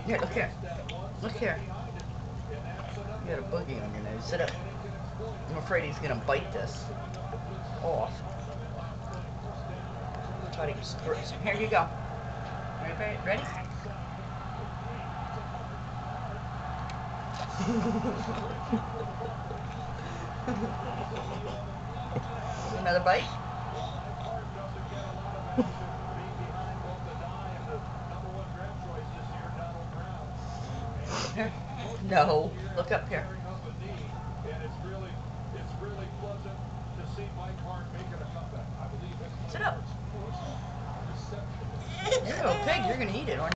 Here, look here. Look here. You got a boogie on your nose. Sit up. I'm afraid he's gonna bite this off. Try to squirt some. Here you go. Ready? Another bite? No. Look up here. Sit up. Ew, pig, you're gonna eat it, aren't you?